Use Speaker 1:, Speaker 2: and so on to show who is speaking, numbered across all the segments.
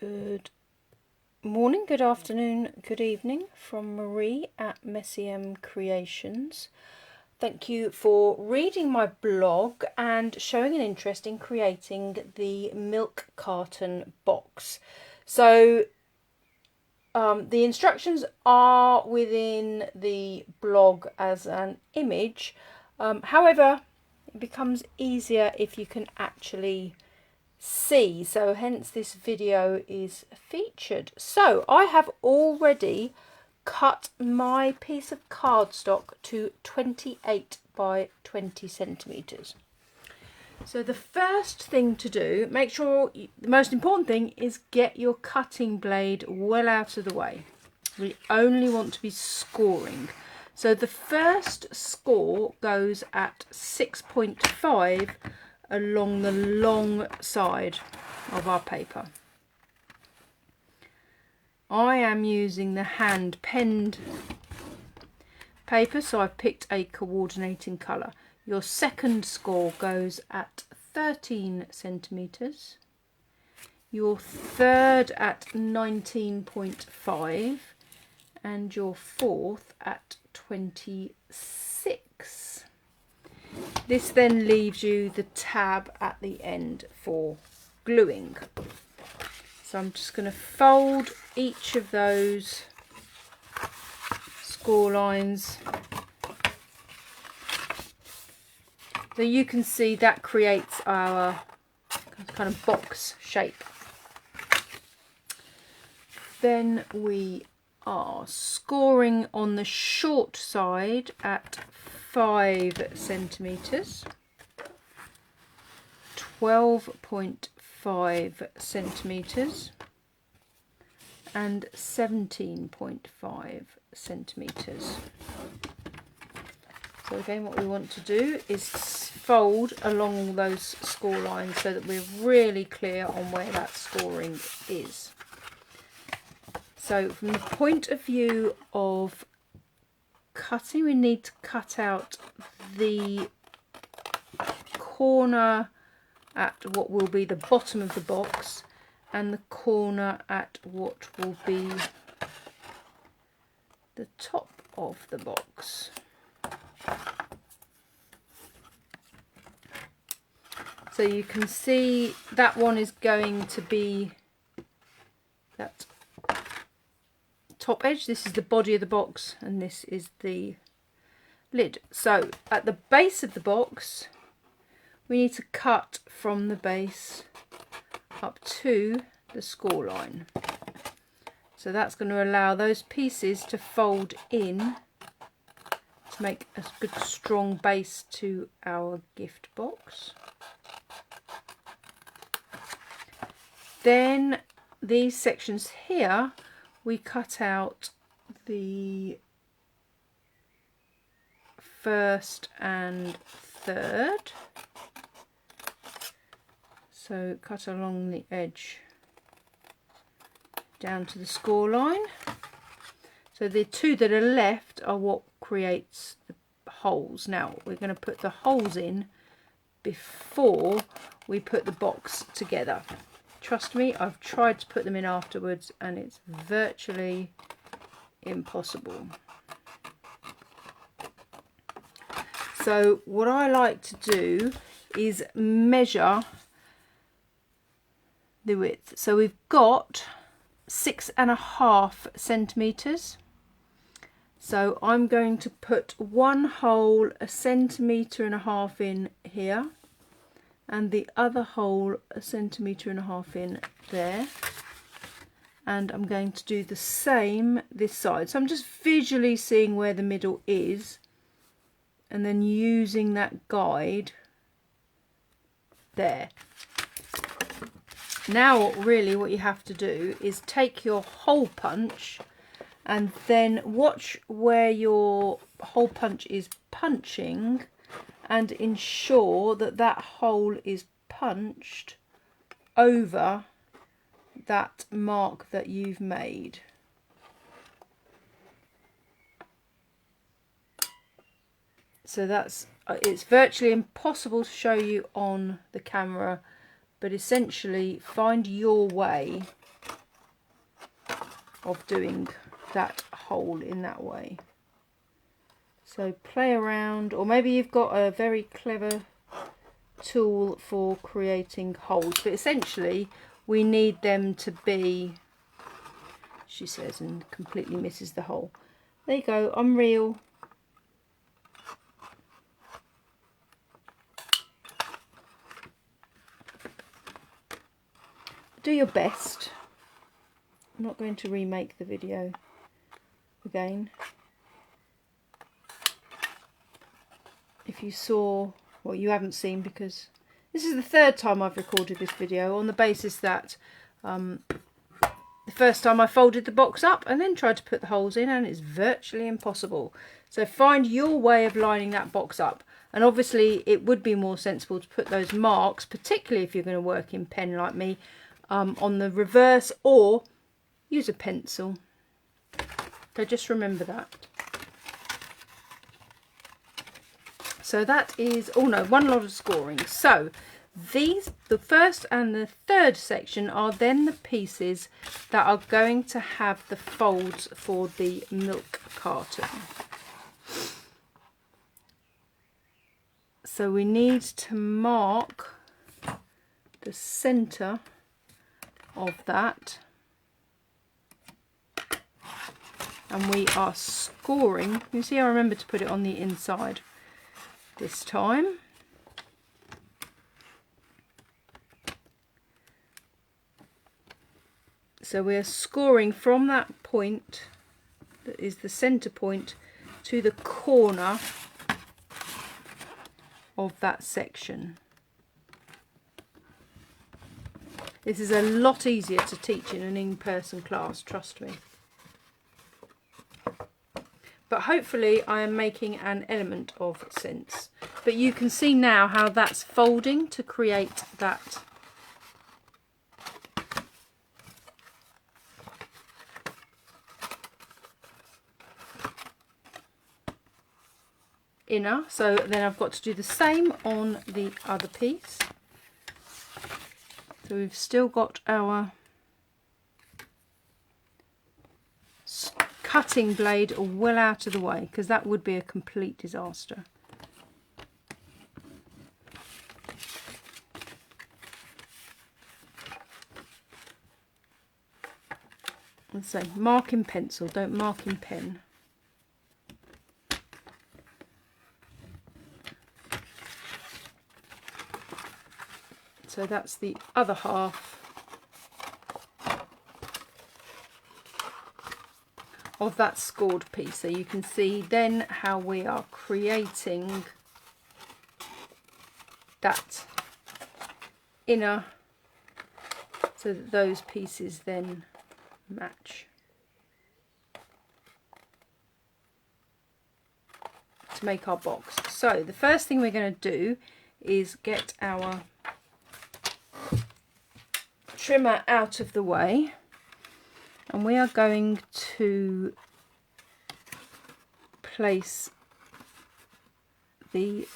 Speaker 1: Good morning, good afternoon, good evening from Marie at Messy M Creations. Thank you for reading my blog and showing an interest in creating the milk carton box. So the instructions are within the blog as an image. However, it becomes easier if you can actually see, so hence this video is featured. So I have already cut my piece of cardstock to 28 by 20 centimeters. So the first thing to do, make sure, the most important thing is get your cutting blade well out of the way. We only want to be scoring. So the first score goes at 6.5 along the long side of our paper. I am using the hand penned paper, so I've picked a coordinating colour. Your second score goes at 13 centimetres, your third at 19.5 and your fourth at 26. This then leaves you the tab at the end for gluing. So I'm just going to fold each of those score lines. So you can see that creates our kind of box shape. Then we are scoring on the short side at 5 centimeters, 12.5 centimeters and 17.5 centimeters. So again, what we want to do is fold along all those score lines so that we're really clear on where that scoring is. So from the point of view of cutting, we need to cut out the corner at what will be the bottom of the box and the corner at what will be the top of the box. So you can see that one is going to be that top edge. This is the body of the box and this is the lid. So at the base of the box we need to cut from the base up to the score line. So that's going to allow those pieces to fold in to make a good strong base to our gift box. Then these sections here we cut out the first and third. So cut along the edge down to the score line. So the two that are left are what creates the holes. Now we're going to put the holes in before we put the box together. Trust me, I've tried to put them in afterwards and it's virtually impossible. So what I like to do is measure the width. So we've got 6.5 centimeters. So I'm going to put one hole 1.5 centimeters in here and the other hole 1.5 centimeters in there, and I'm going to do the same this side. So I'm just visually seeing where the middle is and then using that guide there. Now really what you have to do is take your hole punch and then watch where your hole punch is punching and ensure that that hole is punched over that mark that you've made. So that's, it's virtually impossible to show you on the camera, but essentially find your way of doing that hole in that way. So play around, or maybe you've got a very clever tool for creating holes, but essentially we need them to be, she says, and completely misses the hole. There you go, unreal. Do your best. I'm not going to remake the video again. If you saw, well, you haven't seen, because this is the third time I've recorded this video, on the basis that the first time I folded the box up and then tried to put the holes in, and it's virtually impossible. So find your way of lining that box up. And obviously it would be more sensible to put those marks, particularly if you're going to work in pen like me, on the reverse, or use a pencil. So just remember that. So that is, oh no, one lot of scoring. So these, the first and the third section, are then the pieces that are going to have the folds for the milk carton. So we need to mark the centre of that, and we are scoring. You see, I remember to put it on the inside this time. So we are scoring from that point that is the centre point to the corner of that section. This is a lot easier to teach in an in-person class, trust me. But hopefully I am making an element of sense. But you can see now how that's folding to create that inner. So then I've got to do the same on the other piece. So we've still got our cutting blade well out of the way, because that would be a complete disaster. And so mark in pencil, don't mark in pen. So that's the other half of that scored piece. So you can see then how we are creating that inner, so that those pieces then match. To make our box. So the first thing we're going to do is get our trimmer out of the way, and we are going to place the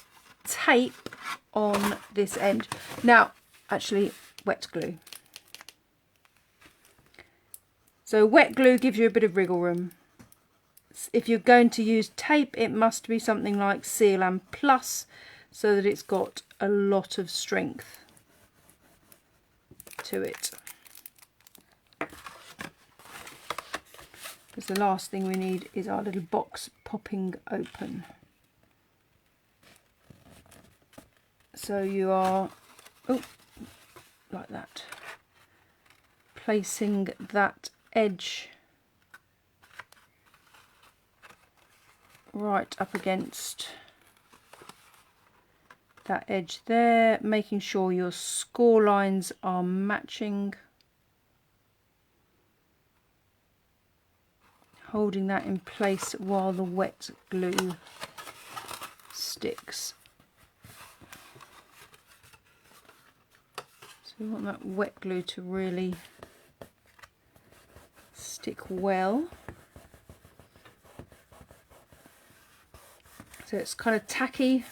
Speaker 1: tape on this end. Now, actually, wet glue. So wet glue gives you a bit of wriggle room. If you're going to use tape, it must be something like Seal and Plus, so that it's got a lot of strength to it. Because the last thing we need is our little box popping open. So you are, oh, like that, placing that edge right up against that edge there, making sure your score lines are matching, holding that in place while the wet glue sticks. So we want that wet glue to really stick well. So it's kind of tacky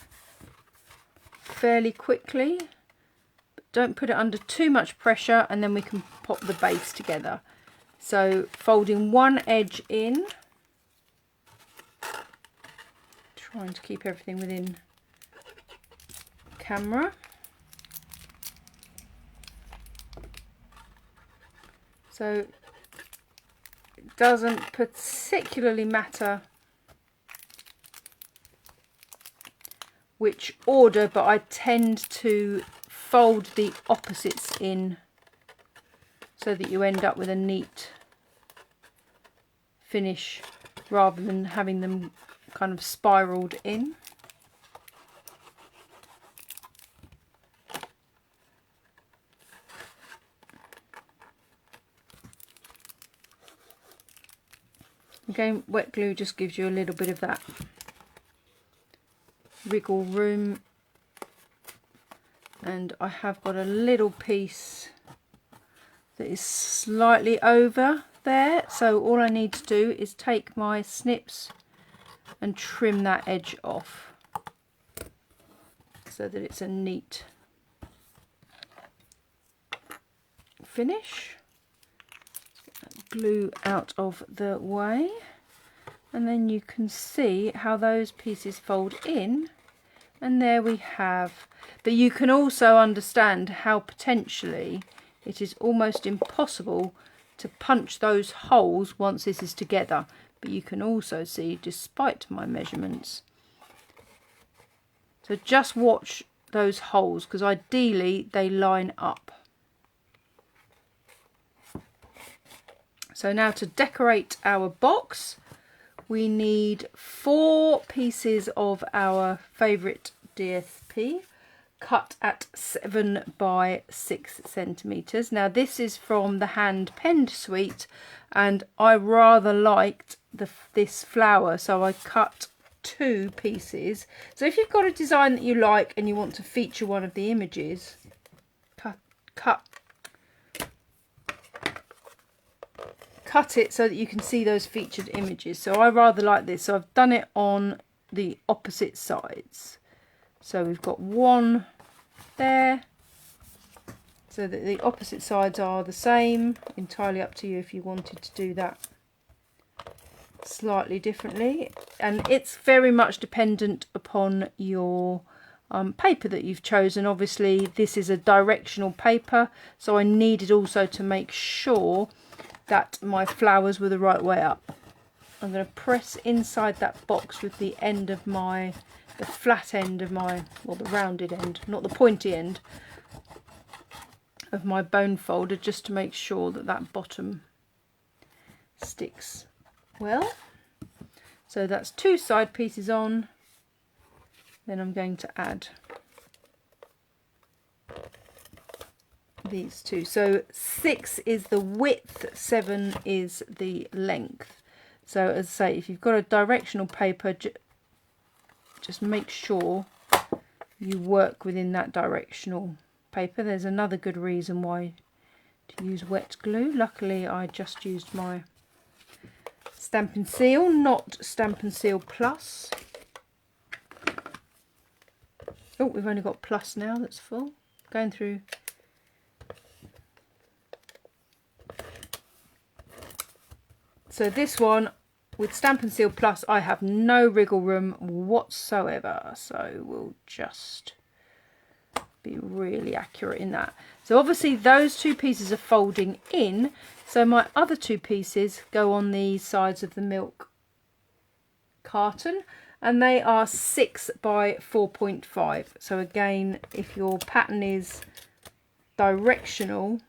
Speaker 1: fairly quickly, but don't put it under too much pressure, and then we can pop the base together. So folding one edge in, trying to keep everything within camera. So it doesn't particularly matter which order, but I tend to fold the opposites in so that you end up with a neat finish rather than having them kind of spiraled in. Again, wet glue just gives you a little bit of that wriggle room, and I have got a little piece that is slightly over there, so all I need to do is take my snips and trim that edge off so that it's a neat finish. Glue out of the way, and then you can see how those pieces fold in, and there we have. But you can also understand how potentially it is almost impossible to punch those holes once this is together. But you can also see, despite my measurements, so just watch those holes, because ideally they line up. So now to decorate our box, we need 4 pieces of our favourite DSP cut at 7 by 6 centimetres. Now this is from the hand penned suite, and I rather liked this flower, so I cut 2 pieces. So if you've got a design that you like and you want to feature one of the images, cut it so that you can see those featured images. So I rather like this, so I've done it on the opposite sides. So we've got one there, so that the opposite sides are the same. Entirely up to you if you wanted to do that slightly differently, and it's very much dependent upon your paper that you've chosen. Obviously this is a directional paper, so I needed also to make sure that my flowers were the right way up. I'm going to press inside that box with the end of the flat end of my, or the rounded end, not the pointy end of my bone folder, just to make sure that that bottom sticks well. So that's 2 side pieces on. Then I'm going to add these 2. So 6 is the width, 7 is the length. So as I say, if you've got a directional paper, just make sure you work within that directional paper. There's another good reason why to use wet glue. Luckily I just used my Stampin' Seal, not Stampin' Seal Plus. Oh, we've only got Plus now, that's full. Going through. So this one with Stampin' Seal Plus, I have no wriggle room whatsoever, so we'll just be really accurate in that. So obviously those 2 pieces are folding in, so my other 2 pieces go on the sides of the milk carton, and they are 6 by 4.5. So again, if your pattern is directional,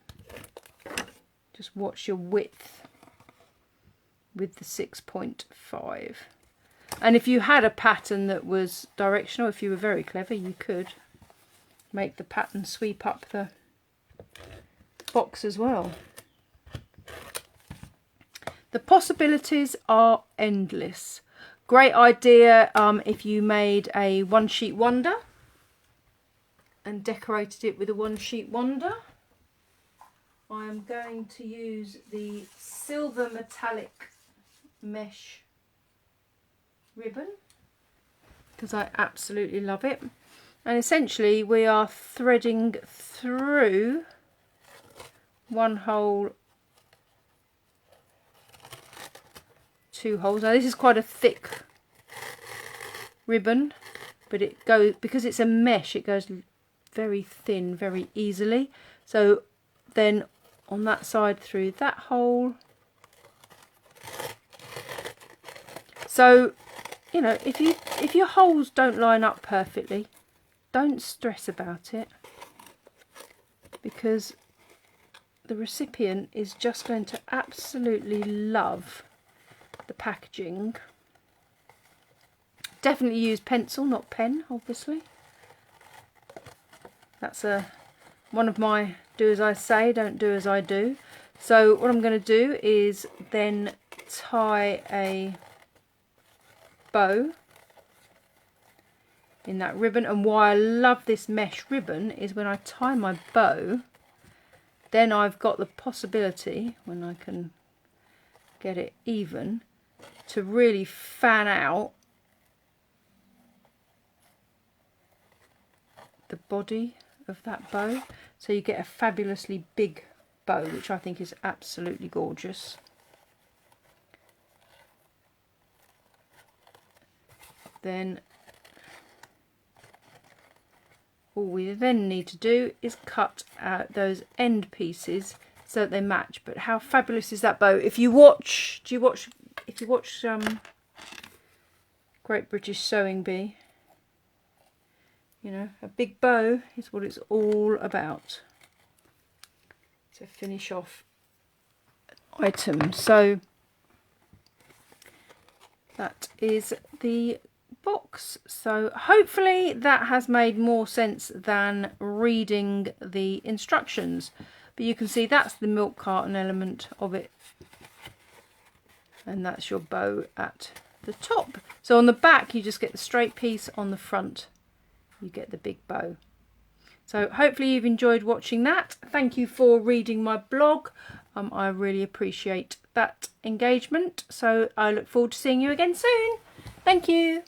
Speaker 1: just watch your width with the 6.5. And if you had a pattern that was directional, if you were very clever, you could make the pattern sweep up the box as well. The possibilities are endless. Great idea if you made a one sheet wonder and decorated it with a one sheet wonder. I am going to use the silver metallic mesh ribbon because I absolutely love it, and essentially we are threading through one hole 2 holes. Now this is quite a thick ribbon, but it goes, because it's a mesh, it goes very thin very easily. So then on that side through that hole. So, you know, if your holes don't line up perfectly, don't stress about it, because the recipient is just going to absolutely love the packaging. Definitely use pencil, not pen, obviously. That's one of my do as I say, don't do as I do. So what I'm going to do is then tie a bow in that ribbon. And why I love this mesh ribbon is when I tie my bow, then I've got the possibility, when I can get it even, to really fan out the body of that bow, so you get a fabulously big bow, which I think is absolutely gorgeous. Then all we then need to do is cut out those end pieces so that they match. But how fabulous is that bow? If you watch, if you watch Great British Sewing Bee, you know, a big bow is what it's all about. To finish off an item. So that is the box. So hopefully that has made more sense than reading the instructions. But you can see that's the milk carton element of it. And that's your bow at the top. So on the back you just get the straight piece, on the front you get the big bow. So hopefully you've enjoyed watching that. Thank you for reading my blog. I really appreciate that engagement. So I look forward to seeing you again soon. Thank you.